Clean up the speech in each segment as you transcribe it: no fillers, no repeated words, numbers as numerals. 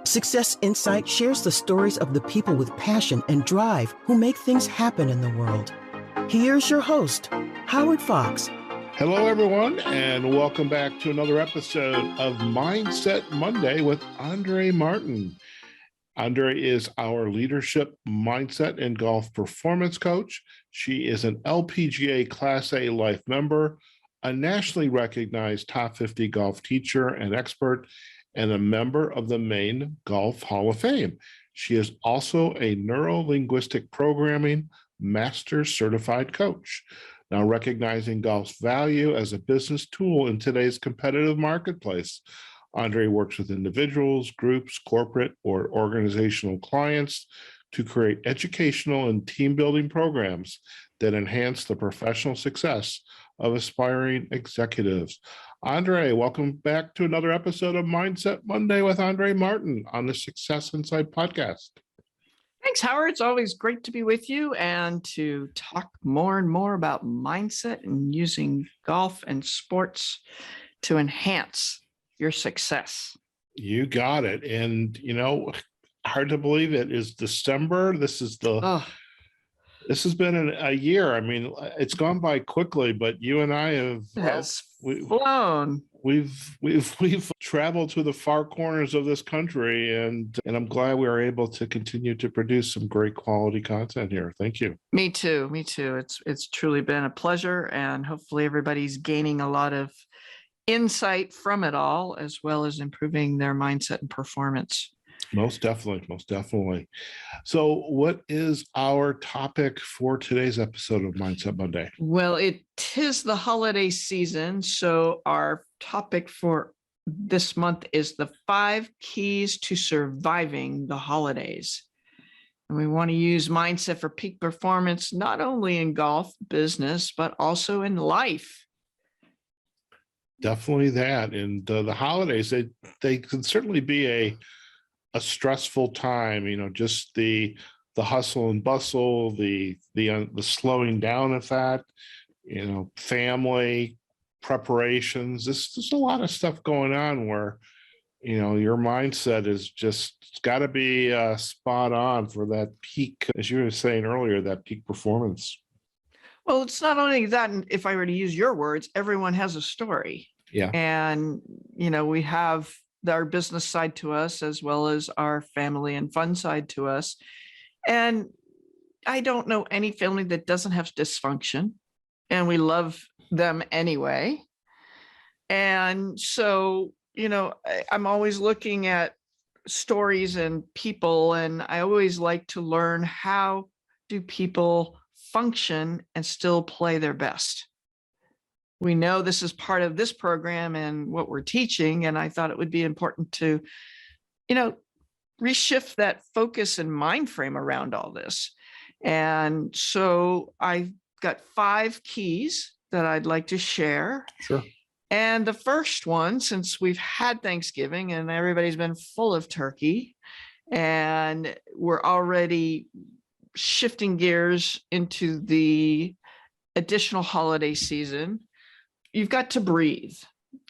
Success Insight shares the stories of the people with passion and drive who make things happen in the world. Here's your host, Howard Fox. Hello, everyone, and welcome back to another episode of Mindset Monday with Andree Martin. Andree is our leadership mindset and golf performance coach. She is an LPGA Class A life member, a nationally recognized top 50 golf teacher and expert, and a member of the Maine Golf Hall of Fame. She is also a Neurolinguistic programming master certified coach. Now, recognizing golf's value as a business tool in today's competitive marketplace, Andree works with individuals, groups, corporate, or organizational clients to create educational and team-building programs that enhance the professional success of aspiring executives. Andree, welcome back to another episode of Mindset Monday with Andree Martin on the Success Insight podcast. Thanks, Howard. It's always great to be with you and to talk more and more about mindset and using golf and sports to enhance your success. You got it. And, hard to believe it is December. This has been a year. I mean, it's gone by quickly, but you and I have flown. We've traveled to the far corners of this country, and I'm glad we were able to continue to produce some great quality content here. Thank you. Me too. It's truly been a pleasure, and hopefully everybody's gaining a lot of insight from it all, as well as improving their mindset and performance. Most definitely. So what is our topic for today's episode of Mindset Monday? Well, it is the holiday season. So our topic for this month is the 5 keys to surviving the holidays. And we want to use mindset for peak performance, not only in golf business, but also in life. Definitely that. And the holidays, they can certainly be a stressful time, just the hustle and bustle, the slowing down of that, family preparations. There's a lot of stuff going on where, your mindset is just got to be spot on for that peak, as you were saying earlier, that peak performance. Well, it's not only that, and if I were to use your words, everyone has a story. Yeah. And, we have our business side to us, as well as our family and fun side to us. And I don't know any family that doesn't have dysfunction, and we love them anyway. And so, I'm always looking at stories and people, and I always like to learn, how do people function and still play their best? We know this is part of this program and what we're teaching, and I thought it would be important to, reshift that focus and mind frame around all this. And so I've got 5 keys that I'd like to share. Sure. And the first one, since we've had Thanksgiving and everybody's been full of turkey, and we're already shifting gears into the additional holiday season, you've got to breathe.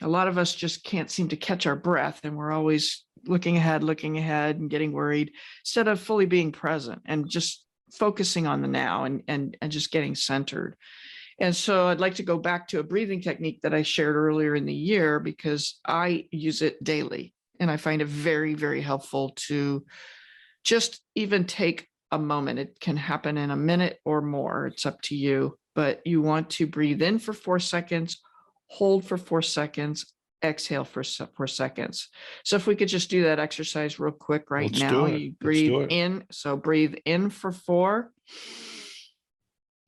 A lot of us just can't seem to catch our breath, and we're always looking ahead and getting worried, instead of fully being present and just focusing on the now and just getting centered. And so I'd like to go back to a breathing technique that I shared earlier in the year, because I use it daily, and I find it very, very helpful to just even take a moment. It can happen in a minute or more. It's up to you, but you want to breathe in for 4 seconds, hold for 4 seconds, exhale for 4 seconds. So if we could just do that exercise real quick right now. You breathe in. So breathe in for 4,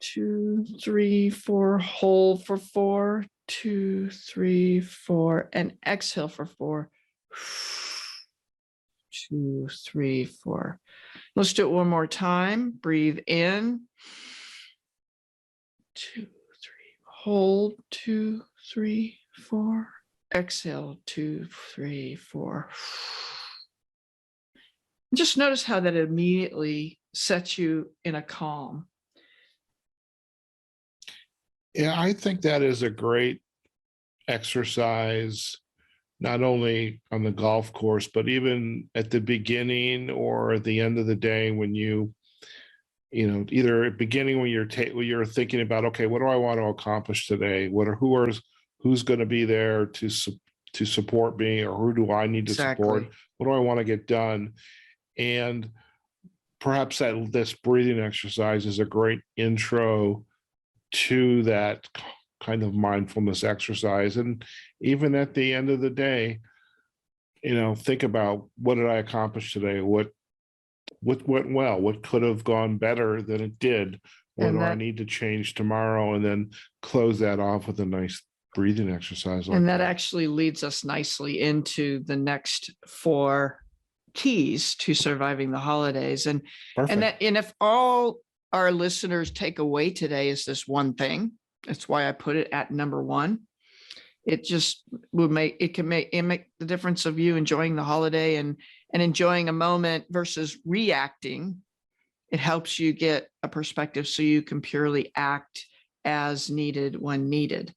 2, 3, 4, hold for 4, 2, 3, 4, and exhale for 4, 2, 3, 4. Let's do it one more time. Breathe in, 2, 3, hold, 2, 3, 4, exhale, 2, 3, 4. Just notice how that immediately sets you in a calm. Yeah, I think that is a great exercise, not only on the golf course, but even at the beginning or at the end of the day when either at beginning when when you're thinking about, okay, what do I want to accomplish today? Who's going to be there to support me, or who do I need to support? Exactly. What do I want to get done? And perhaps this breathing exercise is a great intro to that kind of mindfulness exercise. And even at the end of the day, think about, what did I accomplish today? What went well? What could have gone better than it did? What And do I that need to change tomorrow? And then close that off with a nice breathing exercise like and that that. actually leads us nicely into the next 4 keys to surviving the holidays. And Perfect. if all our listeners take away today is this one thing, that's why I put it at number 1. It just can make the difference of you enjoying the holiday and enjoying a moment versus reacting. It helps you get a perspective so you can purely act as needed when needed.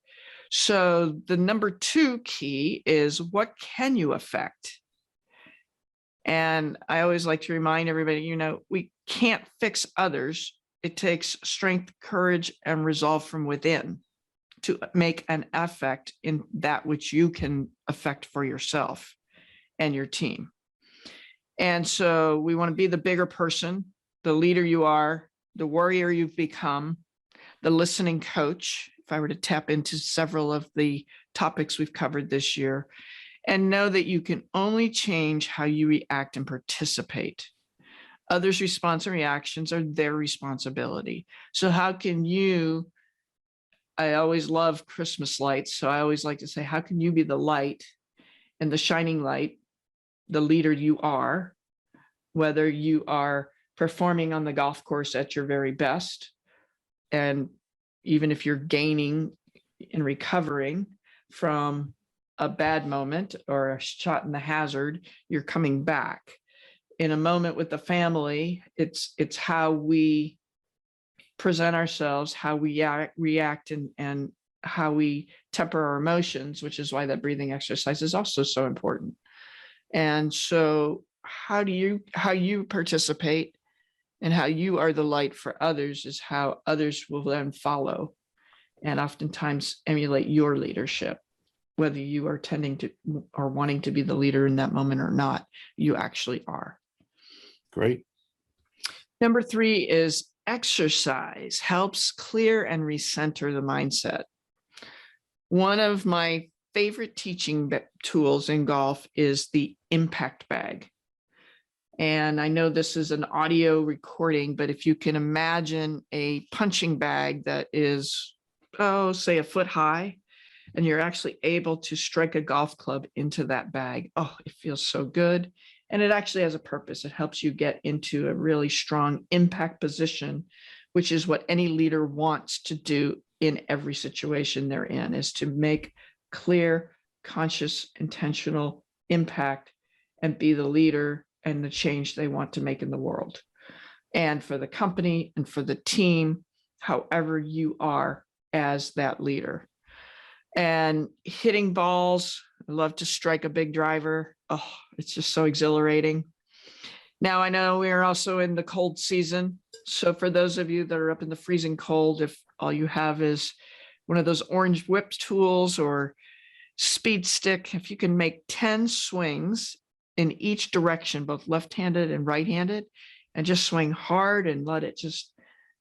So the number 2 key is, what can you affect? And I always like to remind everybody, we can't fix others. It takes strength, courage, and resolve from within to make an effect in that which you can affect for yourself and your team. And so we want to be the bigger person, the leader you are, the warrior you've become, the listening coach, if I were to tap into several of the topics we've covered this year, and know that you can only change how you react and participate. Others' response and reactions are their responsibility. So how can you, I always love Christmas lights, so I always like to say, how can you be the light and the shining light, the leader you are, whether you are performing on the golf course at your very best, and even if you're gaining and recovering from a bad moment or a shot in the hazard, you're coming back. In a moment with the family, it's how we present ourselves, how we react, and how we temper our emotions, which is why that breathing exercise is also so important. And so how you participate and how you are the light for others is how others will then follow and oftentimes emulate your leadership. Whether you are tending to or wanting to be the leader in that moment or not, you actually are. Great. Number 3 is, exercise helps clear and recenter the mindset. One of my favorite teaching tools in golf is the impact bag. And I know this is an audio recording, but if you can imagine a punching bag that is, say, a foot high, and you're actually able to strike a golf club into that bag. Oh, it feels so good. And it actually has a purpose. It helps you get into a really strong impact position, which is what any leader wants to do in every situation they're in, is to make clear, conscious, intentional impact and be the leader and the change they want to make in the world. And for the company and for the team, however you are as that leader. And hitting balls, I love to strike a big driver. Oh, it's just so exhilarating. Now, I know we are also in the cold season. So for those of you that are up in the freezing cold, if all you have is one of those orange whip tools or speed stick, if you can make 10 swings in each direction, both left-handed and right-handed, and just swing hard and let it just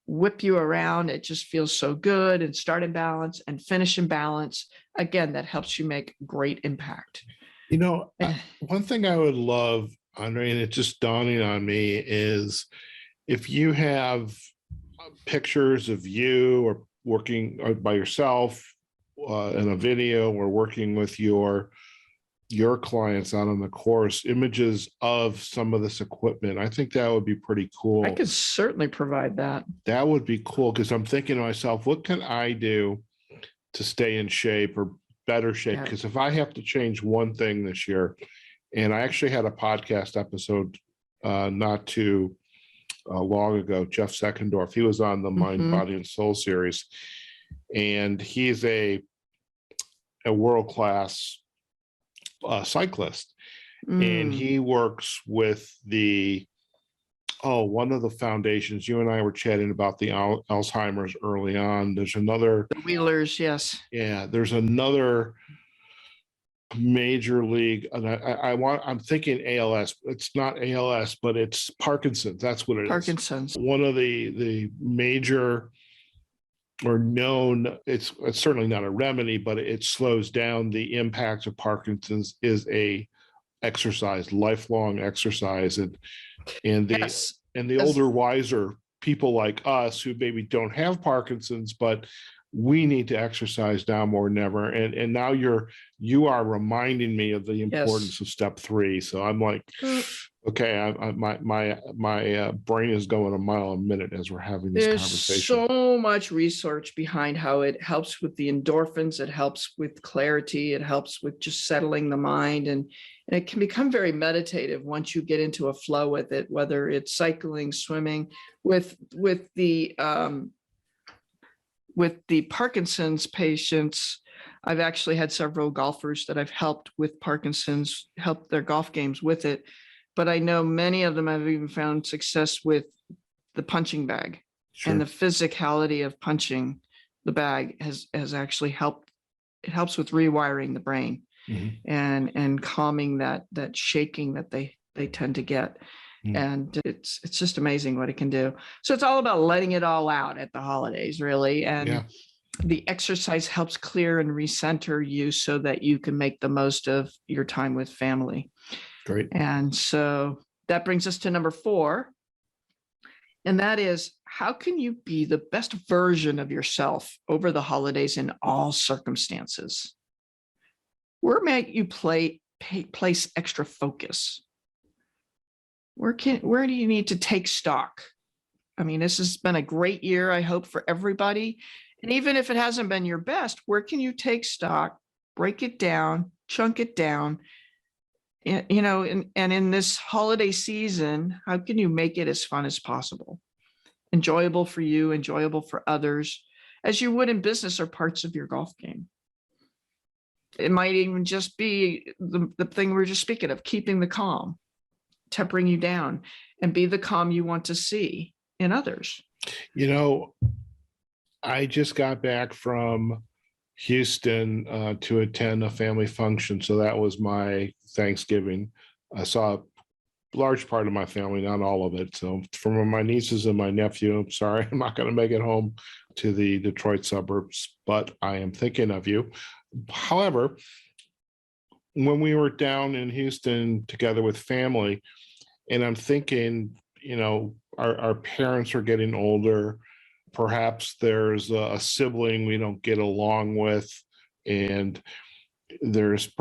whip you around, it just feels so good, and start in balance and finish in balance. Again, that helps you make great impact. One thing I would love, Andree, and it's just dawning on me, is if you have pictures of you or working by yourself in a video, or working with your clients out on the course, images of some of this equipment. I think that would be pretty cool. I could certainly provide that. That would be cool, because I'm thinking to myself, what can I do to stay in shape or better shape? Because if I have to change one thing this year, and I actually had a podcast episode not too long ago, Jeff Seckendorf, he was on the Mind, Body, and Soul series. and he's a world-class cyclist. And he works with one of the foundations. You and I were chatting about the Alzheimer's early on. There's another. The Wheelers, yes. Yeah, there's another major league, and I'm thinking ALS. It's not ALS, but it's Parkinson's. That's what it is. Parkinson's. One of the major or known, it's certainly not a remedy, but it slows down the impact of Parkinson's, is a exercise, lifelong exercise. And Yes. the older, wiser people like us who maybe don't have Parkinson's, but we need to exercise now more than ever. And now you are reminding me of the importance of step 3. So I'm like, okay, my brain is going a mile a minute as we're having this conversation. There's so much research behind how it helps with the endorphins. It helps with clarity. It helps with just settling the mind. And it can become very meditative once you get into a flow with it, whether it's cycling, swimming. With the Parkinson's patients, I've actually had several golfers that I've helped with Parkinson's, helped their golf games with it. But I know many of them have even found success with the punching bag. Sure. And the physicality of punching the bag has actually helped. It helps with rewiring the brain. Mm-hmm. and calming that shaking that they tend to get. Mm-hmm. And it's just amazing what it can do. So it's all about letting it all out at the holidays, really. And the exercise helps clear and recenter you so that you can make the most of your time with family. Great. And so that brings us to number 4. And that is, how can you be the best version of yourself over the holidays in all circumstances? Where might you place extra focus? Where do you need to take stock? I mean, this has been a great year, I hope, for everybody. And even if it hasn't been your best, where can you take stock, break it down, chunk it down? And in this holiday season, how can you make it as fun as possible? Enjoyable for you, enjoyable for others, as you would in business or parts of your golf game. It might even just be the thing we were just speaking of, keeping the calm, tempering you down, and be the calm you want to see in others. I just got back from Houston to attend a family function. So that was my Thanksgiving. I saw a large part of my family, not all of it. So from my nieces and my nephew, I'm sorry, I'm not going to make it home to the Detroit suburbs, but I am thinking of you. However, when we were down in Houston together with family, and I'm thinking, our parents are getting older. Perhaps there's a sibling we don't get along with, and there's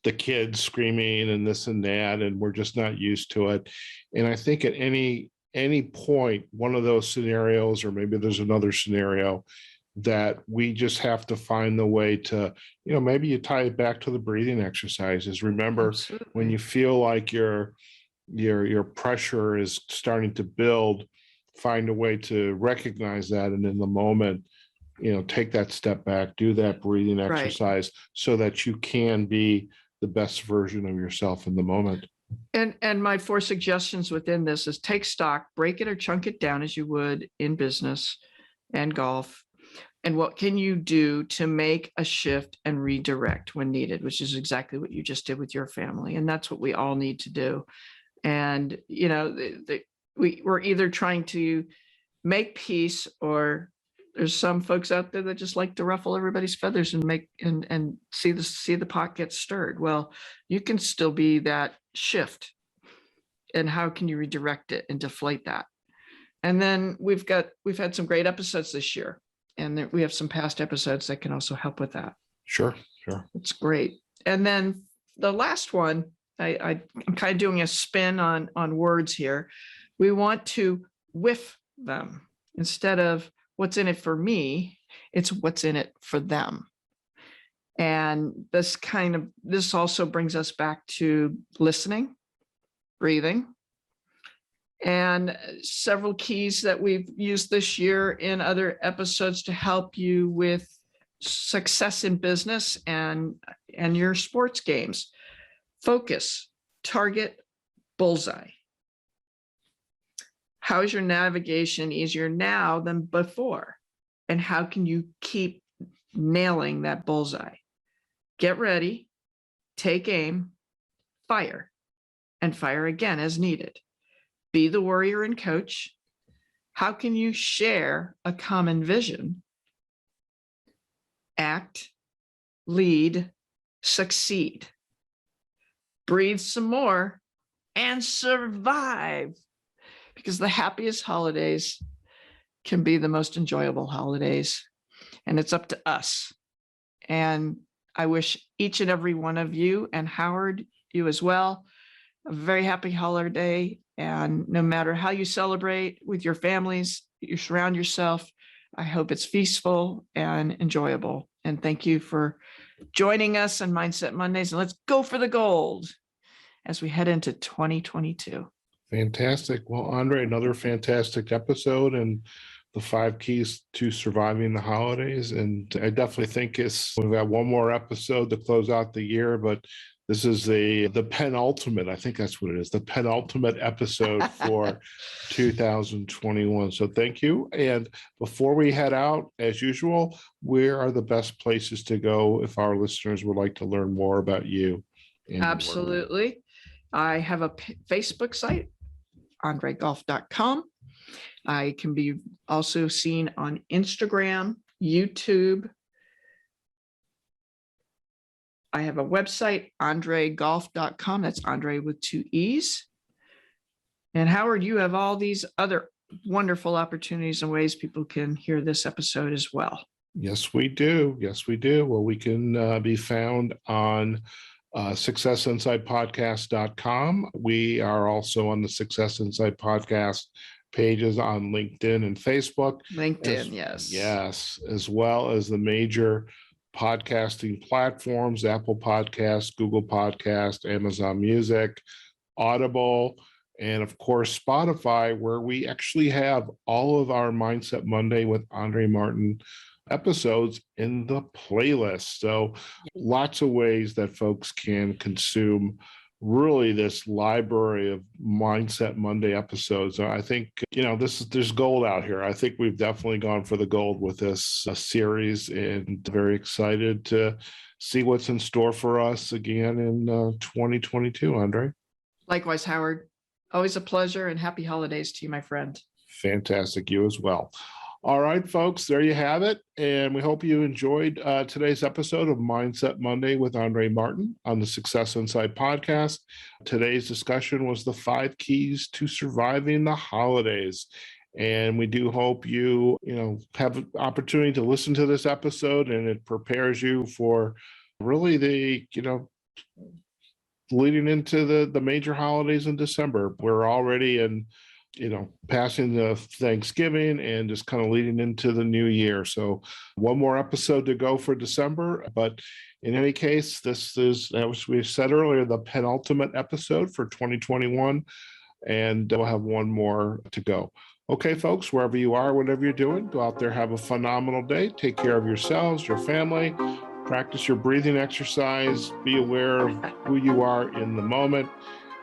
the kids screaming and this and that, and we're just not used to it. And I think at any point, one of those scenarios, or maybe there's another scenario, that we just have to find the way to, maybe you tie it back to the breathing exercises. Remember, absolutely, when you feel like your pressure is starting to build, find a way to recognize that, and in the moment, take that step back, do that breathing exercise, right, so that you can be the best version of yourself in the moment. And my 4 suggestions within this is take stock, break it or chunk it down as you would in business and golf. And what can you do to make a shift and redirect when needed, which is exactly what you just did with your family. And that's what we all need to do. And, we're either trying to make peace, or there's some folks out there that just like to ruffle everybody's feathers and make and see the pot get stirred. Well, you can still be that shift. And how can you redirect it and deflate that? And then we've had some great episodes this year. And we have some past episodes that can also help with that. Sure. It's great. And then the last one, I'm kind of doing a spin on words here. We want to whiff them. Instead of what's in it for me, it's what's in it for them. And this also brings us back to listening, breathing, and several keys that we've used this year in other episodes to help you with success in business and your sports games. Focus, target, bullseye. How is your navigation easier now than before? And how can you keep nailing that bullseye? Get ready, take aim, fire, and fire again as needed. Be the warrior and coach. How can you share a common vision? Act, lead, succeed. Breathe some more and survive. Because the happiest holidays can be the most enjoyable holidays. And it's up to us. And I wish each and every one of you, and Howard, you as well, a very happy holiday. And no matter how you celebrate with your families, you surround yourself, I hope it's feastful and enjoyable. And thank you for joining us on Mindset Mondays. And let's go for the gold as we head into 2022. Fantastic. Well, Andree, another fantastic episode and the 5 keys to surviving the holidays. And I definitely think we've got one more episode to close out the year, but this is the penultimate, I think that's what it is, the penultimate episode for 2021. So thank you. And before we head out, as usual, where are the best places to go if our listeners would like to learn more about you? Absolutely. I have a Facebook site, andreegolf.com. I can be also seen on Instagram, YouTube. I have a website, andreegolf.com. That's Andree with 2 E's. And Howard, you have all these other wonderful opportunities and ways people can hear this episode as well. Yes, we do. Yes, we do. Well, we can be found on successinsidepodcast.com. We are also on the Success Inside Podcast pages on LinkedIn and Facebook. LinkedIn, yes. Yes, as well as the major podcasting platforms, Apple Podcasts, Google Podcasts, Amazon Music, Audible, and of course, Spotify, where we actually have all of our Mindset Monday with Andree Martin episodes in the playlist. So lots of ways that folks can consume really this library of Mindset Monday episodes. I think, there's gold out here. I think we've definitely gone for the gold with this series, and very excited to see what's in store for us again in 2022, Andree. Likewise, Howard. Always a pleasure, and happy holidays to you, my friend. Fantastic. You as well. All right, folks, there you have it. And we hope you enjoyed today's episode of Mindset Monday with Andree Martin on the Success Inside podcast. Today's discussion was the 5 keys to surviving the holidays. And we do hope you have an opportunity to listen to this episode, and it prepares you for really leading into the major holidays in December. We're already in passing the Thanksgiving and just kind of leading into the new year. So one more episode to go for December. But in any case, this is, as we said earlier, the penultimate episode for 2021. And we'll have one more to go. Okay, folks, wherever you are, whatever you're doing, go out there, have a phenomenal day. Take care of yourselves, your family. Practice your breathing exercise. Be aware of who you are in the moment.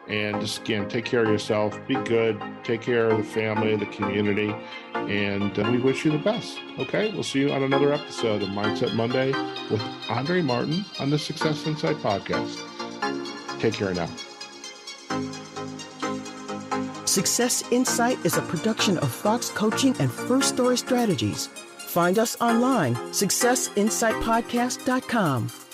And just, again, take care of yourself, be good, take care of the family, the community, and we wish you the best. Okay, we'll see you on another episode of Mindset Monday with Andree Martin on the Success Inside podcast. Take care now. Success Insight is a production of Fox Coaching and First Story Strategies. Find us online, successinsightpodcast.com.